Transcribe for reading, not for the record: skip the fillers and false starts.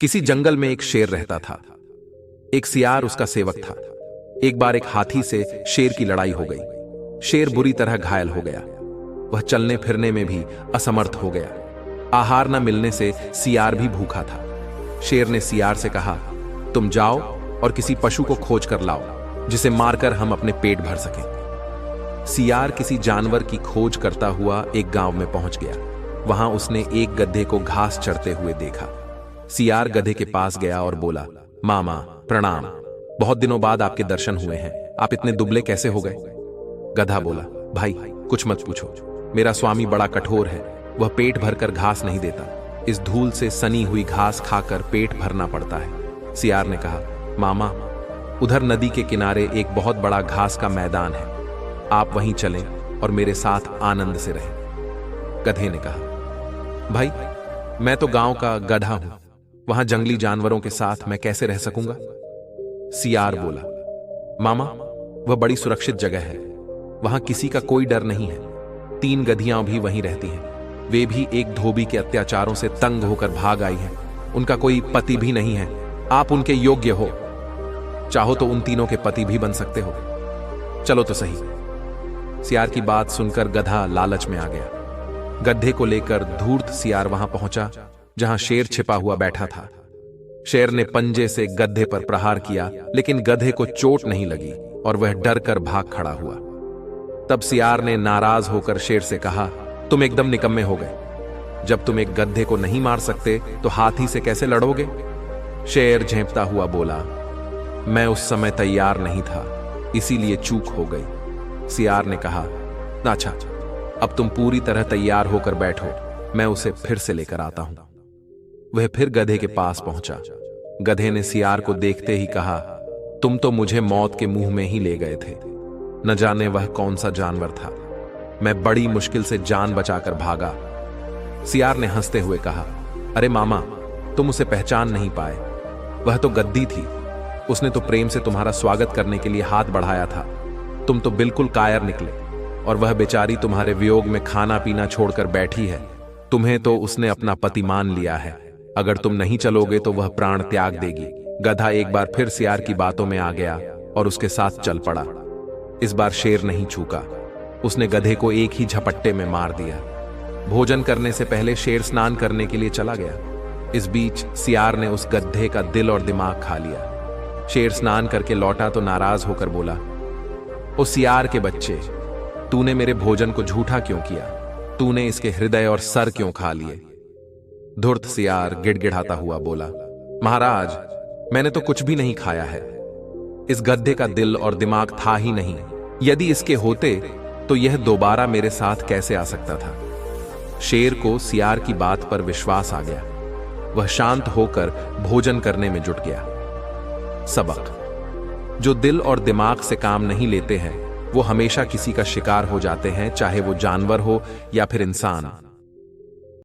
किसी जंगल में एक शेर रहता था। एक सियार उसका सेवक था। एक बार एक हाथी से शेर की लड़ाई हो गई। शेर बुरी तरह घायल हो गया। वह चलने फिरने में भी असमर्थ हो गया। आहार न मिलने से सियार भी भूखा था। शेर ने सियार से कहा, तुम जाओ और किसी पशु को खोज कर लाओ जिसे मारकर हम अपने पेट भर सकें। सियार किसी जानवर की खोज करता हुआ एक गांव में पहुंच गया। वहां उसने एक गधे को घास चरते हुए देखा। सियार गधे के पास गया और बोला, मामा प्रणाम, बहुत दिनों बाद आपके दर्शन हुए हैं। आप इतने दुबले कैसे हो गए? गधा बोला, भाई कुछ मत पूछो, मेरा स्वामी बड़ा कठोर है। वह पेट भरकर घास नहीं देता। इस धूल से सनी हुई घास खाकर पेट भरना पड़ता है। सियार ने कहा, मामा उधर नदी के किनारे एक बहुत बड़ा घास का मैदान है, आप वहीं चलें और मेरे साथ आनंद से रहें। गधे ने कहा, भाई मैं तो गांव का गधा हूं, वहां जंगली जानवरों के साथ मैं कैसे रह सकूंगा? सियार बोला, मामा वह बड़ी सुरक्षित जगह है, वहां किसी का कोई डर नहीं है। 3 गधियां भी वहीं रहती हैं। वे भी एक धोबी के अत्याचारों से तंग होकर भाग आई हैं। उनका कोई पति भी नहीं है। आप उनके योग्य हो, चाहो तो उन तीनों के पति भी बन सकते हो। चलो तो सही। सियार की बात सुनकर गधा लालच में आ गया। गधे को लेकर धूर्त सियार वहां पहुंचा जहां शेर छिपा हुआ बैठा था। शेर ने पंजे से गधे पर प्रहार किया, लेकिन गधे को चोट नहीं लगी और वह डर कर भाग खड़ा हुआ। तब सियार ने नाराज होकर शेर से कहा, तुम एकदम निकम्मे हो गए। जब तुम एक गधे को नहीं मार सकते तो हाथी से कैसे लड़ोगे? शेर झेंपता हुआ बोला, मैं उस समय तैयार नहीं था, इसीलिए चूक हो गई। सियार ने कहा, अच्छा अब तुम पूरी तरह तैयार होकर बैठो, मैं उसे फिर से लेकर आता हूं। वह फिर गधे के पास पहुंचा। गधे ने सियार को देखते ही कहा, तुम तो मुझे मौत के मुंह में ही ले गए थे। न जाने वह कौन सा जानवर था, मैं बड़ी मुश्किल से जान बचाकर भागा। सियार ने हंसते हुए कहा, अरे मामा तुम उसे पहचान नहीं पाए, वह तो गद्दी थी। उसने तो प्रेम से तुम्हारा स्वागत करने के लिए हाथ बढ़ाया था। तुम तो बिल्कुल कायर निकले, और वह बेचारी तुम्हारे वियोग में खाना पीना छोड़कर बैठी है। तुम्हें तो उसने अपना पति मान लिया है, अगर तुम नहीं चलोगे तो वह प्राण त्याग देगी। गधा एक बार फिर सियार की बातों में आ गया और उसके साथ चल पड़ा। इस बार शेर नहीं चूका, उसने गधे को एक ही झपट्टे में मार दिया। भोजन करने से पहले शेर स्नान करने के लिए चला गया। इस बीच सियार ने उस गधे का दिल और दिमाग खा लिया। शेर स्नान करके लौटा तो नाराज होकर बोला, ओ सियार के बच्चे, तूने मेरे भोजन को झूठा क्यों किया? तूने इसके हृदय और सर क्यों खा लिए? धूर्त सियार गिड़गिड़ाता हुआ बोला, महाराज मैंने तो कुछ भी नहीं खाया है। इस गधे का दिल और दिमाग था ही नहीं। यदि इसके होते तो यह दोबारा मेरे साथ कैसे आ सकता था? शेर को सियार की बात पर विश्वास आ गया। वह शांत होकर भोजन करने में जुट गया। सबक, जो दिल और दिमाग से काम नहीं लेते हैं वो हमेशा किसी का शिकार हो जाते हैं, चाहे वो जानवर हो या फिर इंसान।